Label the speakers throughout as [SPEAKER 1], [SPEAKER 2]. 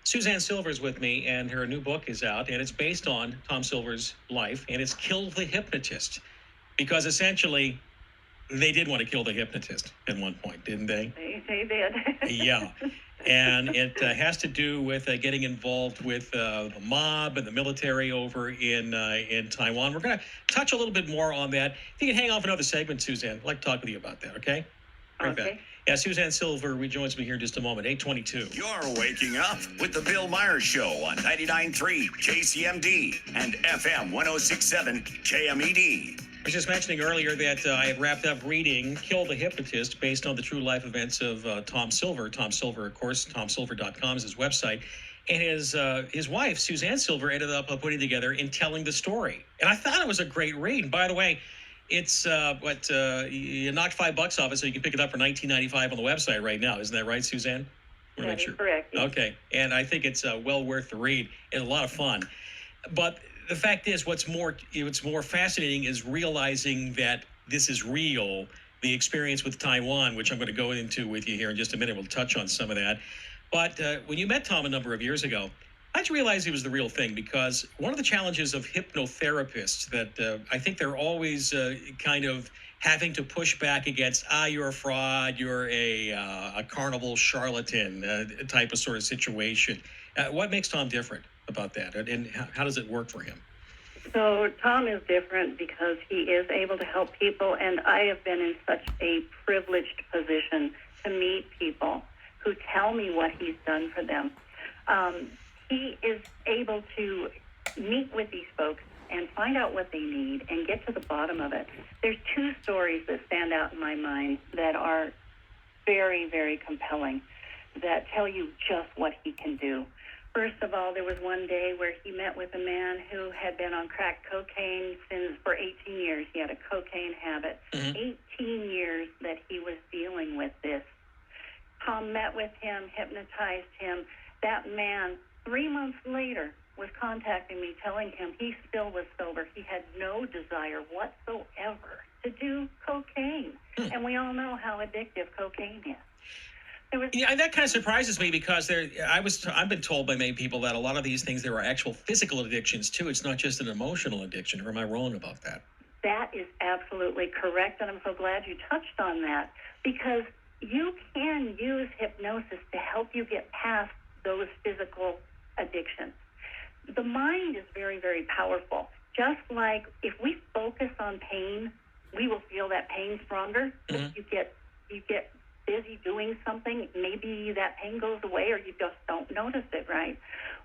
[SPEAKER 1] Suzanne Silver's with me, and her new book is out, and it's based on Tom Silver's life, and it's Kill the Hypnotist. Because essentially, they did want to kill the hypnotist at one point, didn't they?
[SPEAKER 2] They did.
[SPEAKER 1] Yeah. And it has to do with getting involved with the mob and the military over in Taiwan. We're going to touch a little bit more on that. If you can hang off another segment, Suzanne, I'd like to talk with you about that, okay? Right
[SPEAKER 2] Okay.
[SPEAKER 1] back. Yeah, Suzanne Silver rejoins me here in just a moment, 8:22.
[SPEAKER 3] You're waking up with the Bill Myers Show on 99.3 KCMD and FM 106.7 KMED.
[SPEAKER 1] I was just mentioning earlier that I had wrapped up reading Kill the Hypnotist based on the true life events of Tom Silver. Tom Silver, of course, TomSilver.com is his website. And his wife, Suzanne Silver, ended up putting together and telling the story. And I thought it was a great read. By the way, it's you knocked $5 off it, so you can pick it up for $19.95 on the website right now. Isn't that right, Suzanne?
[SPEAKER 2] That is correct.
[SPEAKER 1] Okay. And I think it's well worth the read and a lot of fun. But the fact is, what's more fascinating is realizing that this is real. The experience with Taiwan, which I'm going to go into with you here in just a minute, we'll touch on some of that. But when you met Tom a number of years ago, how'd you realize he was the real thing? Because one of the challenges of hypnotherapists that I think they're always kind of having to push back against, you're a fraud, you're a carnival charlatan type of sort of situation. What makes Tom different about that, and how does it work for him?
[SPEAKER 2] So Tom is different because he is able to help people, and I have been in such a privileged position to meet people who tell me what he's done for them. He is able to meet with these folks and find out what they need and get to the bottom of it. There's two stories that stand out in my mind that are very, very compelling, that tell you just what he can do. First of all, there was one day where he met with a man who had been on crack cocaine for 18 years. He had a cocaine habit. 18 years that he was dealing with this. Tom met with him, hypnotized him. That man, 3 months later, was contacting me, telling him he still was sober. He had no desire whatsoever to do cocaine. And we all know how addictive cocaine is.
[SPEAKER 1] Yeah, that kind of surprises me because I've been told by many people that a lot of these things, there are actual physical addictions too. It's not just an emotional addiction. Or am I wrong about that?
[SPEAKER 2] That is absolutely correct, and I'm so glad you touched on that, because you can use hypnosis to help you get past those physical addictions. The mind is very, very powerful. Just like if we focus on pain, we will feel that pain stronger. You get busy doing something, maybe that pain goes away or you just don't notice it, right?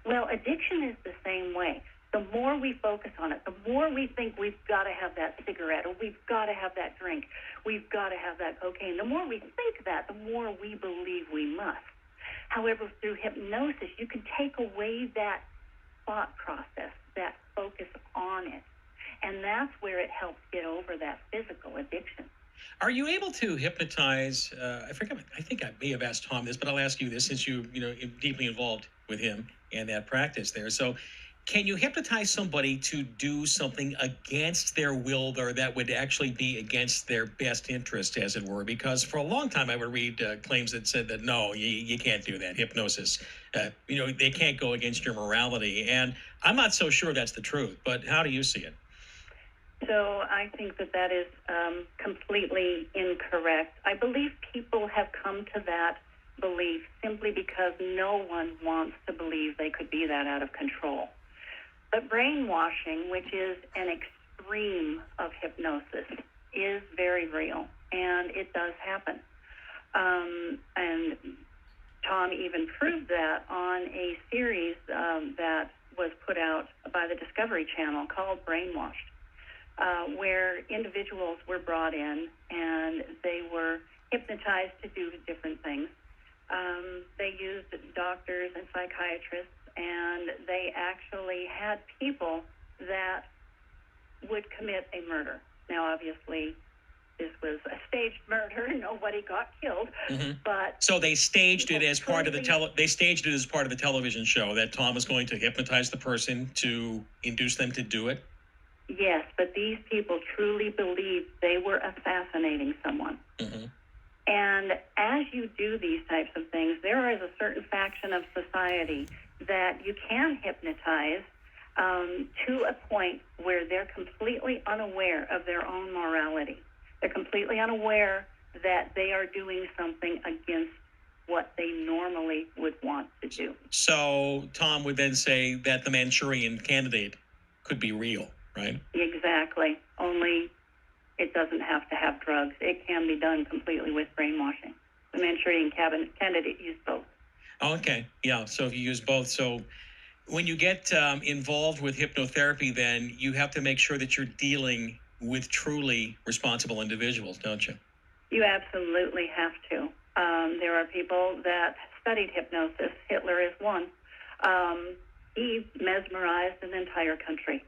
[SPEAKER 2] Well, addiction is the same way. The more we focus on it, the more we think we've got to have that cigarette or we've got to have that drink, we've got to have that cocaine. The more we think that, the more we believe we must. However, through hypnosis, you can take away that thought process, that focus on it. And that's where it helps get over that physical addiction.
[SPEAKER 1] Are you able to hypnotize? I think I may have asked Tom this, but I'll ask you this since you're deeply involved with him and that practice there. So, can you hypnotize somebody to do something against their will, or that would actually be against their best interest, as it were? Because for a long time, I would read claims that said that no, you can't do that. Hypnosis, they can't go against your morality, and I'm not so sure that's the truth. But how do you see it?
[SPEAKER 2] So I think that is completely incorrect. I believe people have come to that belief simply because no one wants to believe they could be that out of control. But brainwashing, which is an extreme of hypnosis, is very real, and it does happen. And Tom even proved that on a series that was put out by the Discovery Channel called Brainwashed. Where individuals were brought in and they were hypnotized to do different things. They used doctors and psychiatrists, and they actually had people that would commit a murder. Now, obviously, this was a staged murder. Nobody got killed, but
[SPEAKER 1] so they staged it as part of the television show that Tom was going to hypnotize the person to induce them to do it.
[SPEAKER 2] Yes, but these people truly believed they were assassinating someone. And as you do these types of things, there is a certain faction of society that you can hypnotize to a point where they're completely unaware of their own morality. They're completely unaware that they are doing something against what they normally would want to do.
[SPEAKER 1] So Tom would then say that the Manchurian Candidate could be real, right?
[SPEAKER 2] Exactly. Only it doesn't have to have drugs. It can be done completely with brainwashing. The Manchurian Candidate used both.
[SPEAKER 1] Okay, yeah. So if you use both, so when you get involved with hypnotherapy, then you have to make sure that you're dealing with truly responsible individuals, don't you?
[SPEAKER 2] You absolutely have to. There are people that studied hypnosis. Hitler is one. He mesmerized an entire country.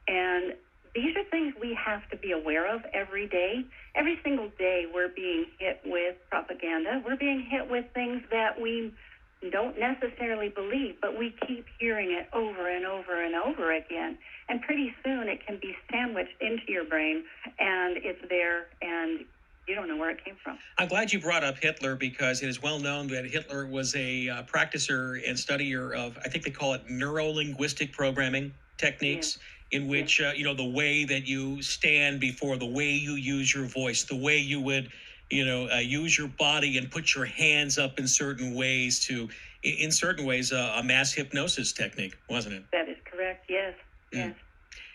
[SPEAKER 2] And these are things we have to be aware of every day. Every single day we're being hit with propaganda. We're being hit with things that we don't necessarily believe, but we keep hearing it over and over and over again. And pretty soon it can be sandwiched into your brain, and it's there, and you don't know where it came from.
[SPEAKER 1] I'm glad you brought up Hitler, because it is well known that Hitler was a practicer and studier of, I think they call it neuro-linguistic programming techniques, in which, the way that you stand before, the way you use your voice, the way you would, use your body and put your hands up in certain ways a mass hypnosis technique, wasn't it?
[SPEAKER 2] That is correct, yes, yes.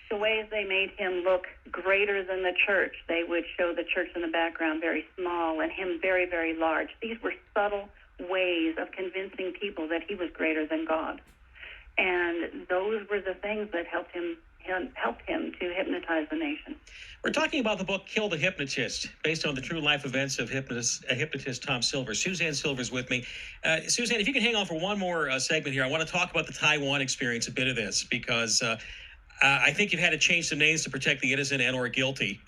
[SPEAKER 2] The ways they made him look greater than the church. They would show the church in the background very small and him very, very large. These were subtle ways of convincing people that he was greater than God. And those were the things that helped him to hypnotize the nation.
[SPEAKER 1] We're talking about the book Kill the Hypnotist, based on the true life events of hypnotist Tom Silver. Suzanne Silver's with me. Suzanne, if you can hang on for one more segment here, I want to talk about the Taiwan experience, a bit of this, because I think you've had to change some names to protect the innocent and or guilty.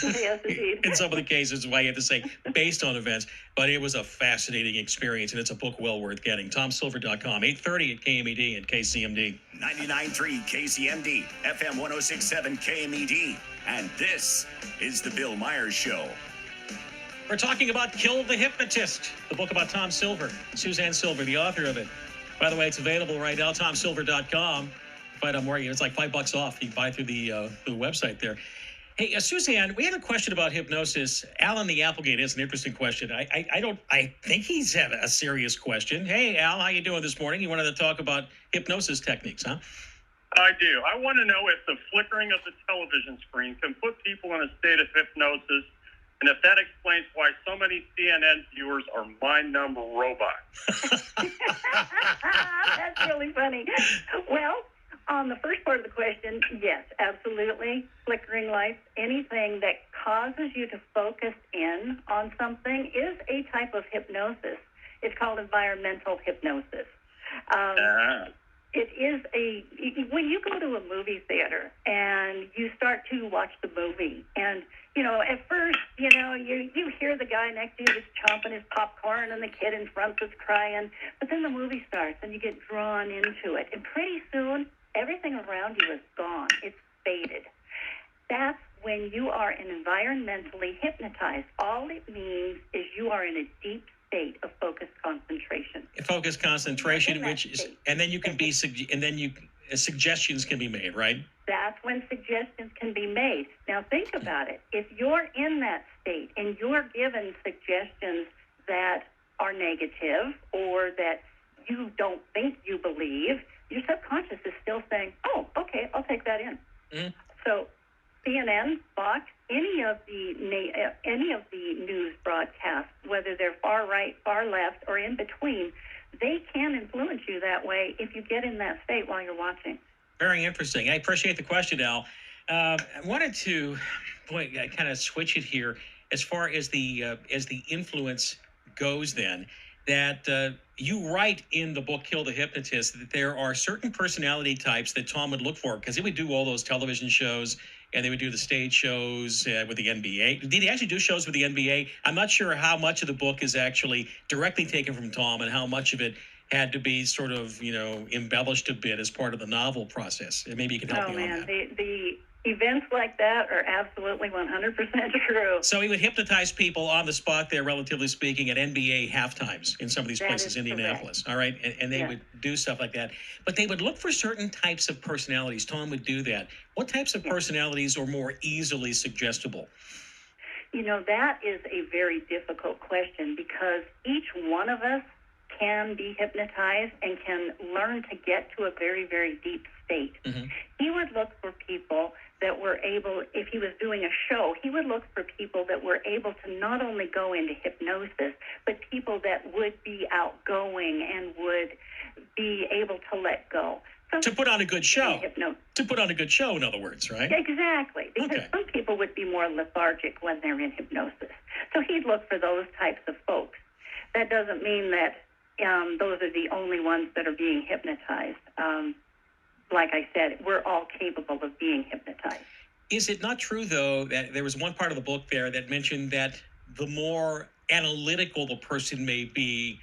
[SPEAKER 2] Yes, indeed.
[SPEAKER 1] In some of the cases, why you have to say based on events. But it was a fascinating experience, and it's a book well worth getting. TomSilver.com, 8:30 at KMED and KCMD.
[SPEAKER 3] 99.3 KCMD, FM 106.7 KMED. And this is The Bill Myers Show.
[SPEAKER 1] We're talking about Kill the Hypnotist, the book about Tom Silver. Suzanne Silver, the author of it. By the way, it's available right now, TomSilver.com. But I'm worried, it's like $5 off. You can buy through the website there. Hey, Suzanne, we have a question about hypnosis. Alan the Applegate has an interesting question. I think he's had a serious question. Hey, Al, how you doing this morning? You wanted to talk about hypnosis techniques, huh?
[SPEAKER 4] I do. I want to know if the flickering of the television screen can put people in a state of hypnosis, and if that explains why so many CNN viewers are mind-numb robots.
[SPEAKER 2] That's really funny. Well, on the first part of the question, yes, absolutely. Flickering lights, anything that causes you to focus in on something is a type of hypnosis. It's called environmental hypnosis. It is when you go to a movie theater and you start to watch the movie, and, at first, you hear the guy next to you that's chomping his popcorn and the kid in front that's crying, but then the movie starts and you get drawn into it, and pretty soon, everything around you is gone. It's faded. That's when you are environmentally hypnotized. All it means is you are in a deep state of focused concentration.
[SPEAKER 1] Focused concentration, and then you can be, suggestions can be made, right?
[SPEAKER 2] That's when suggestions can be made. Now think about it. If you're in that state and you're given suggestions that are negative or that you don't think you believe, your subconscious is still saying, oh, okay, I'll take that in. Mm-hmm. So CNN, Fox, any of the news broadcasts, whether they're far right, far left, or in between, they can influence you that way if you get in that state while you're watching.
[SPEAKER 1] Very interesting. I appreciate the question, Al. I wanted to kind of switch it here as far as the influence goes then, that you write in the book Kill the Hypnotist that there are certain personality types that Tom would look for, because he would do all those television shows and they would do the stage shows with the NBA. Did he actually do shows with the NBA? I'm not sure how much of the book is actually directly taken from Tom and how much of it had to be sort of, embellished a bit as part of the novel process. Maybe you can help me on that.
[SPEAKER 2] Events like that are absolutely 100% true.
[SPEAKER 1] So he would hypnotize people on the spot there, relatively speaking, at NBA halftimes in some of these
[SPEAKER 2] That
[SPEAKER 1] places,
[SPEAKER 2] is
[SPEAKER 1] Indianapolis. All right. And they
[SPEAKER 2] Yeah.
[SPEAKER 1] would do stuff like that. But they would look for certain types of personalities. Tom would do that. What types of
[SPEAKER 2] Yeah.
[SPEAKER 1] personalities are more easily suggestible?
[SPEAKER 2] You know, that is a very difficult question because each one of us can be hypnotized and can learn to get to a very, very deep state.
[SPEAKER 1] Mm-hmm.
[SPEAKER 2] He would look for people that were able, if he was doing a show, he would look for people that were able to not only go into hypnosis, but people that would be outgoing and would be able to let go.
[SPEAKER 1] To put on a good show.
[SPEAKER 2] Hypnosis.
[SPEAKER 1] To put on a good show, in other words, right?
[SPEAKER 2] Exactly, because
[SPEAKER 1] Okay.
[SPEAKER 2] some people would be more lethargic when they're in hypnosis. So he'd look for those types of folks. That doesn't mean that those are the only ones that are being hypnotized. Like I said, we're all capable of being hypnotized.
[SPEAKER 1] Is it not true, though, that there was one part of the book there that mentioned that the more analytical the person may be,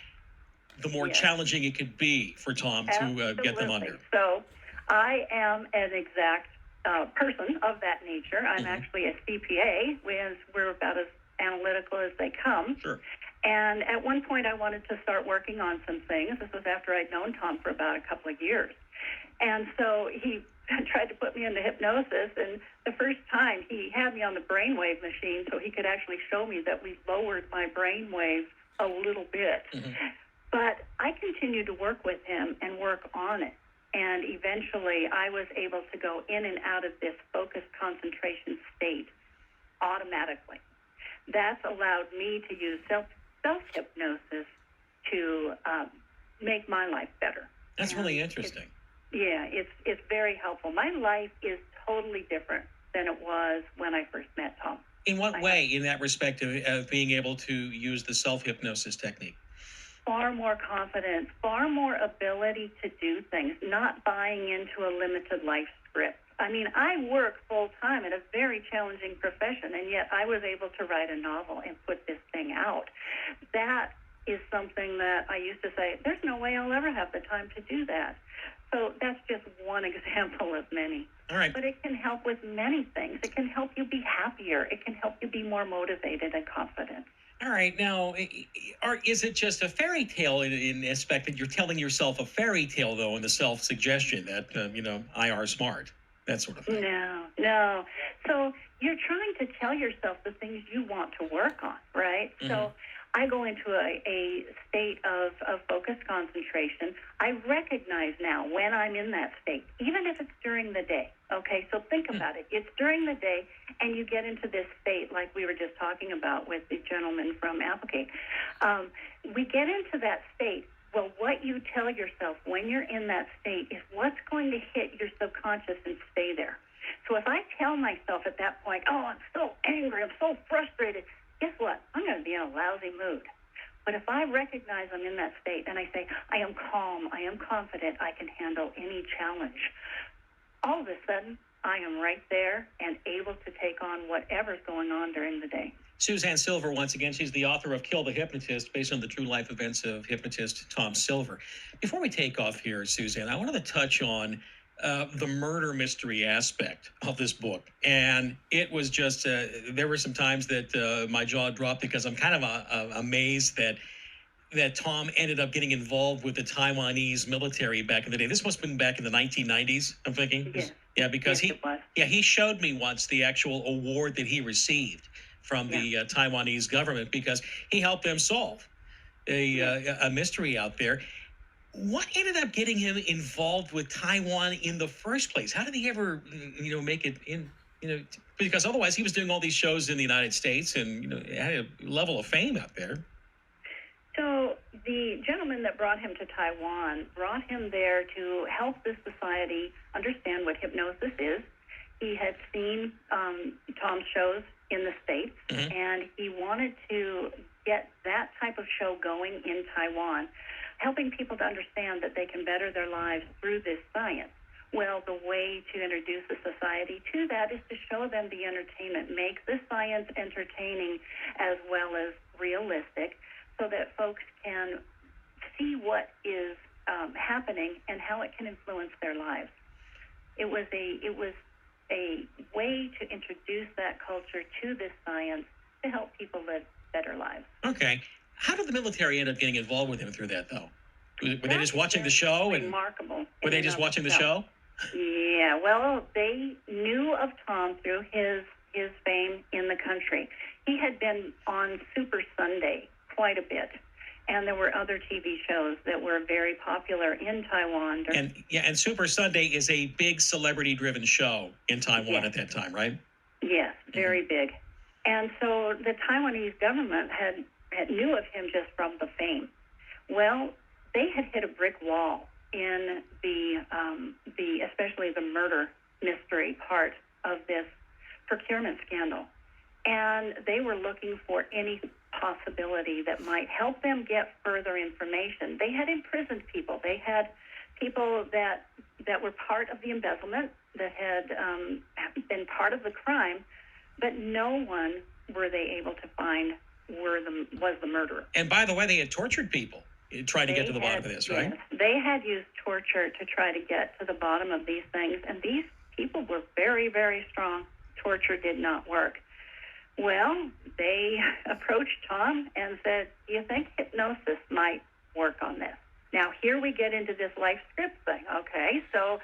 [SPEAKER 1] the more
[SPEAKER 2] Yes.
[SPEAKER 1] challenging it could be for Tom to get them
[SPEAKER 2] Absolutely.
[SPEAKER 1] under?
[SPEAKER 2] So I am an exact person of that nature. I'm
[SPEAKER 1] Mhm.
[SPEAKER 2] actually a CPA, whereas we're about as analytical as they come.
[SPEAKER 1] Sure.
[SPEAKER 2] And at one point, I wanted to start working on some things. This was after I'd known Tom for about a couple of years. And so he tried to put me into hypnosis. And the first time, he had me on the brainwave machine so he could actually show me that we lowered my brainwave a little bit.
[SPEAKER 1] Mm-hmm.
[SPEAKER 2] But I continued to work with him and work on it. And eventually, I was able to go in and out of this focused concentration state automatically. That's allowed me to use self-hypnosis to make my life better.
[SPEAKER 1] That's
[SPEAKER 2] And
[SPEAKER 1] really interesting.
[SPEAKER 2] it's very helpful. My life is totally different than it was when I first met Tom.
[SPEAKER 1] In what way, in that respect of being able to use the self-hypnosis technique?
[SPEAKER 2] Far more confidence, far more ability to do things, not buying into a limited life script. I mean, I work full-time in a very challenging profession, and yet I was able to write a novel and put this thing out. That is something that I used to say, there's no way I'll ever have the time to do that. So that's just one example of many.
[SPEAKER 1] All right.
[SPEAKER 2] But it can help with many things. It can help you be happier. It can help you be more motivated and confident.
[SPEAKER 1] All right. Now, is it just a fairy tale in the aspect that you're telling yourself a fairy tale, though, in the self-suggestion that, I are smart, that sort of thing?
[SPEAKER 2] No. So you're trying to tell yourself the things you want to work on, right?
[SPEAKER 1] Mm-hmm.
[SPEAKER 2] So I go into a state of focused concentration. I recognize now when I'm in that state, even if it's during the day. Okay, so think about it. It's during the day, and you get into this state like we were just talking about with the gentleman from Applegate. We get into that state. Well, what you tell yourself when you're in that state is what's going to hit your subconscious and stay there. So if I tell myself at that point, oh, I'm so angry, I'm so frustrated, guess what? I'm going to be in a lousy mood. But if I recognize I'm in that state and I say, I am calm, I am confident, I can handle any challenge, all of a sudden, I am right there and able to take on whatever's going on during the day.
[SPEAKER 1] Suzanne Silver, once again, she's the author of Kill the Hypnotist, based on the true life events of hypnotist Tom Silver. Before we take off here, Suzanne, I wanted to touch on the murder mystery aspect of this book. And it was just, there were some times that my jaw dropped because I'm kind of amazed that Tom ended up getting involved with the Taiwanese military back in the day. This must have been back in the 1990s, I'm thinking.
[SPEAKER 2] Yes.
[SPEAKER 1] Yeah, because
[SPEAKER 2] Yes, it was.
[SPEAKER 1] he showed me once the actual award that he received from the Taiwanese government because he helped them solve a mystery out there. What ended up getting him involved with Taiwan in the first place? How did he ever, make it in, because otherwise he was doing all these shows in the United States and, had a level of fame out there.
[SPEAKER 2] So the gentleman that brought him to Taiwan brought him there to help this society understand what hypnosis is. He had seen Tom's shows in the States, and he wanted to get that type of show going in Taiwan, helping people to understand that they can better their lives through this science. Well, the way to introduce the society to that is to show them the entertainment, make the science entertaining as well as realistic, so that folks can see what is happening and how it can influence their lives. It was a way to introduce that culture to this science to help people live better lives.
[SPEAKER 1] Okay. How did the military end up getting involved with him through that, though? Were they just watching the show? And
[SPEAKER 2] remarkable.
[SPEAKER 1] were they just watching the show?
[SPEAKER 2] Yeah, well, they knew of Tom through his fame in the country. He had been on Super Sunday quite a bit, and there were other TV shows that were very popular in Taiwan.
[SPEAKER 1] And Super Sunday is a big celebrity-driven show in Taiwan at that time, right?
[SPEAKER 2] Yes, very big. And so the Taiwanese government had knew of him just from the fame. Well, they had hit a brick wall in the especially the murder mystery part of this procurement scandal, and they were looking for any possibility that might help them get further information. They had imprisoned people. They had people that were part of the embezzlement, that had been part of the crime, but no one were they able to find was the murderer.
[SPEAKER 1] And by the way, they had tortured people, trying to get to the bottom of this, right?
[SPEAKER 2] Yes, they had used torture to try to get to the bottom of these things, and these people were very, very strong. Torture did not work. Well, they approached Tom and said, do you think hypnosis might work on this? Now, here we get into this life script thing, okay? So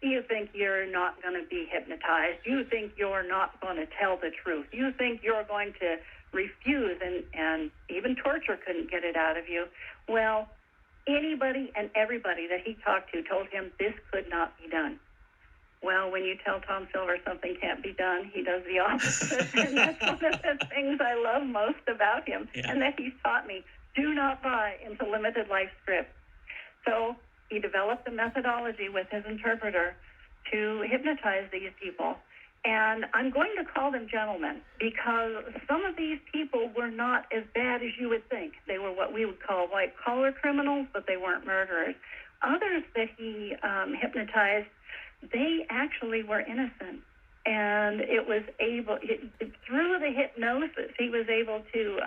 [SPEAKER 2] you think you're not going to be hypnotized. You think you're not going to tell the truth. You think you're going to refuse, and even torture couldn't get it out of you. Well, anybody and everybody that he talked to told him this could not be done. Well, when you tell Tom Silver something can't be done, he does the opposite. And that's one of the things I love most about him, and that he's taught me. Do not buy into limited life scripts. So he developed a methodology with his interpreter to hypnotize these people. And I'm going to call them gentlemen because some of these people were not as bad as you would think. They were what we would call white-collar criminals, but they weren't murderers. Others that he hypnotized, they actually were innocent. And through the hypnosis, he was able to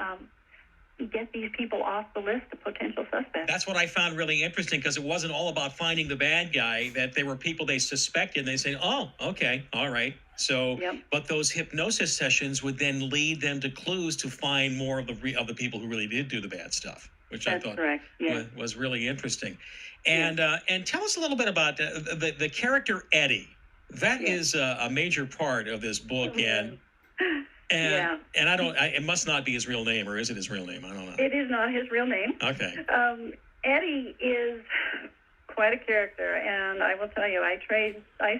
[SPEAKER 2] get these people off the list of potential suspects.
[SPEAKER 1] That's what I found really interesting, because it wasn't all about finding the bad guy, that there were people they suspected, and they say, oh, okay, all right. So, but those hypnosis sessions would then lead them to clues to find more of the people who really did do the bad stuff, which I thought was really interesting. And and tell us a little bit about the character Eddie. That is a major part of this book, and it must not be his real name, or is it his real name? I don't know.
[SPEAKER 2] It is not his real name.
[SPEAKER 1] Okay.
[SPEAKER 2] Eddie is quite a character, and I will tell you, I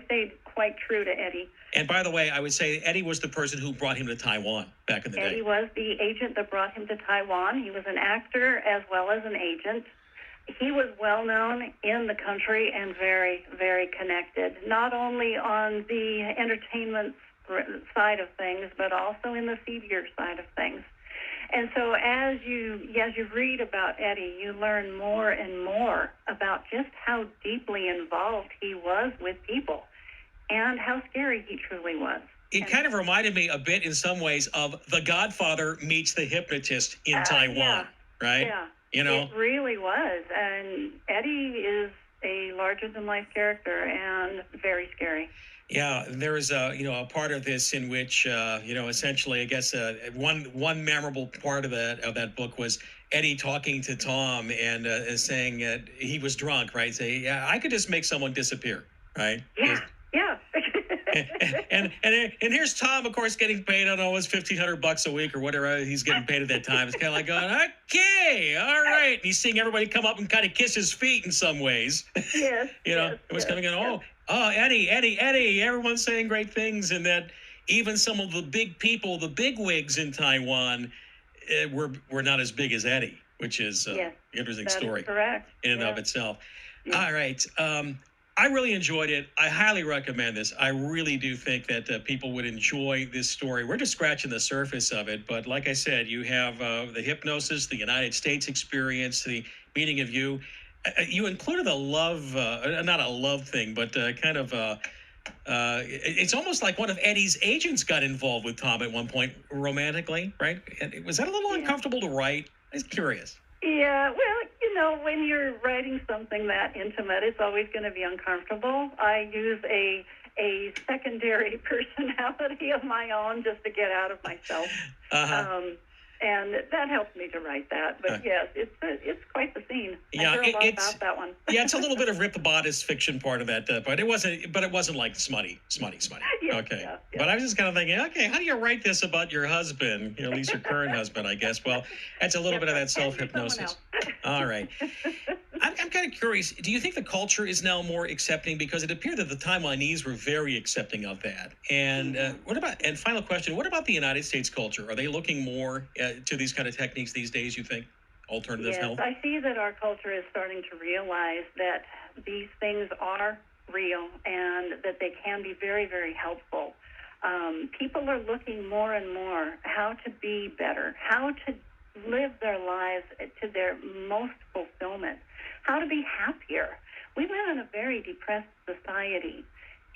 [SPEAKER 2] stayed quite true to Eddie.
[SPEAKER 1] And by the way, I would say Eddie was the person who brought him to Taiwan back in the day.
[SPEAKER 2] Eddie was the agent that brought him to Taiwan. He was an actor as well as an agent. He was well known in the country and very, very connected, not only on the entertainment side of things, but also in the seedier side of things. And so as you read about Eddie, you learn more and more about just how deeply involved he was with people and how scary he truly was.
[SPEAKER 1] It kind of reminded me a bit in some ways of The Godfather meets the hypnotist in Taiwan, right?
[SPEAKER 2] Yeah,
[SPEAKER 1] you know?
[SPEAKER 2] It really was. And Eddie is a larger-than-life character and very scary.
[SPEAKER 1] Yeah, there is a part of this in which essentially, I guess one memorable part of that book was Eddie talking to Tom and saying that he was drunk, right? Say, yeah, I could just make someone disappear, right?
[SPEAKER 2] Yeah.
[SPEAKER 1] and here's Tom, of course, getting paid, I don't know, it was $1,500 a week or whatever he's getting paid at that time. It's kind of like going, okay, all right. And he's seeing everybody come up and kind of kiss his feet in some ways.
[SPEAKER 2] Yes.
[SPEAKER 1] It was kind of going, oh, Eddie, everyone's saying great things. And that even some of the big people, the big wigs in Taiwan were not as big as Eddie, which is an interesting story in and of itself. Yeah. All right. I really enjoyed it. I highly recommend this. I really do think that people would enjoy this story. We're just scratching the surface of it. But like I said, you have the hypnosis, the United States experience, the meaning of you. You included a love, not a love thing, but kind of it's almost like one of Eddie's agents got involved with Tom at one point romantically, right? And was that a little uncomfortable to write? I was curious.
[SPEAKER 2] Yeah, well, when you're writing something that intimate, it's always going to be uncomfortable. I use a a secondary personality of my own just to get out of myself. And that helped me to write that. But yes, it's quite the scene.
[SPEAKER 1] Yeah,
[SPEAKER 2] I hear a lot about that one.
[SPEAKER 1] Yeah, it's a little bit of Rip the Bodice fiction part of that, but it wasn't like smutty.
[SPEAKER 2] Yes,
[SPEAKER 1] Okay.
[SPEAKER 2] yeah.
[SPEAKER 1] But I was just kind of thinking, okay, how do you write this about your husband? At least your current husband, I guess. Well, that's a little bit of that self-hypnosis. All right. I'm kind of curious. Do you think the culture is now more accepting? Because it appeared that the Taiwanese were very accepting of that. And and final question, what about the United States culture? Are they looking more to these kind of techniques these days, you think? Alternative health?
[SPEAKER 2] Yes, I see that our culture is starting to realize that these things are real and that they can be very, very helpful. People are looking more and more how to be better, how to live their lives to their most fulfillment, how to be happier. We live in a very depressed society,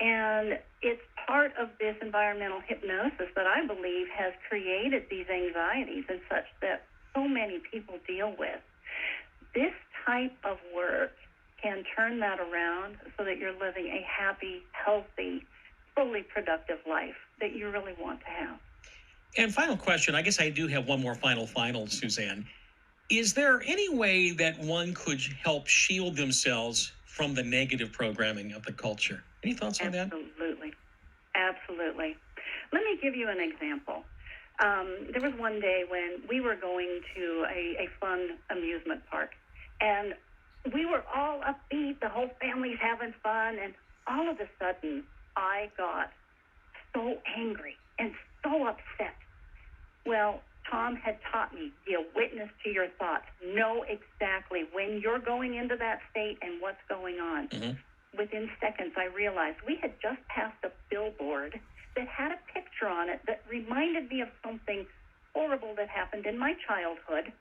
[SPEAKER 2] and it's part of this environmental hypnosis that I believe has created these anxieties and such that so many people deal with. This type of work can turn that around so that you're living a happy, healthy, fully productive life that you really want to have.
[SPEAKER 1] And final question, I guess I do have one more final, Suzanne. Is there any way that one could help shield themselves from the negative programming of the culture? Any thoughts on that?
[SPEAKER 2] Absolutely. Let me give you an example. There was one day when we were going to a fun amusement park, and we were all upbeat, the whole family's having fun, and all of a sudden I got so angry and so upset. Well, Tom had taught me, be a witness to your thoughts. Know exactly when you're going into that state and what's going on. Mm-hmm. Within seconds, I realized we had just passed a billboard that had a picture on it that reminded me of something horrible that happened in my childhood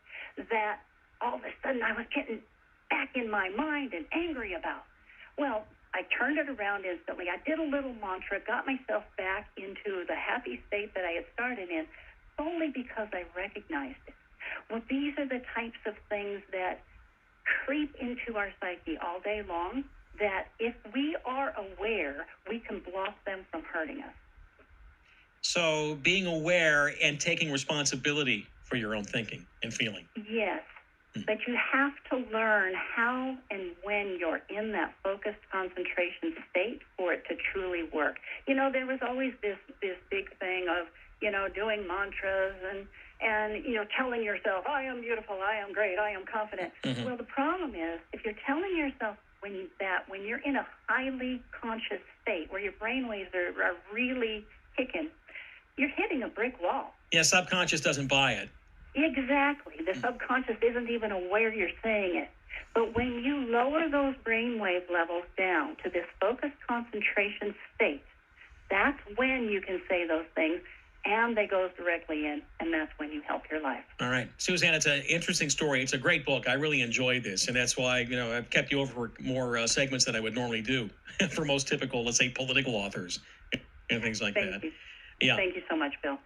[SPEAKER 2] that all of a sudden I was getting back in my mind and angry about. Well, I turned it around instantly. I did a little mantra, got myself back into the happy state that I had started in, solely because I recognized it. Well, these are the types of things that creep into our psyche all day long, that if we are aware, we can block them from hurting us.
[SPEAKER 1] So being aware and taking responsibility for your own thinking and feeling.
[SPEAKER 2] Yes, but you have to learn how and when you're in that focused concentration state for it to truly work. You know, there was always this big thing of, doing mantras and telling yourself, I am beautiful, I am great, I am confident. Mm-hmm. Well, the problem is, if you're telling yourself when you're in a highly conscious state where your brainwaves are really kicking, you're hitting a brick wall.
[SPEAKER 1] Yeah, subconscious doesn't buy it.
[SPEAKER 2] Exactly. The subconscious isn't even aware you're saying it. But when you lower those brainwave levels down to this focused concentration state, that's when you can say those things, and they go directly in, and that's when you help your life.
[SPEAKER 1] All right. Suzanne, it's an interesting story. It's a great book. I really enjoyed this, and that's why, I've kept you over for more segments than I would normally do for most typical, let's say, political authors and things like that.
[SPEAKER 2] Thank you.
[SPEAKER 1] Yeah.
[SPEAKER 2] Thank you so much, Bill.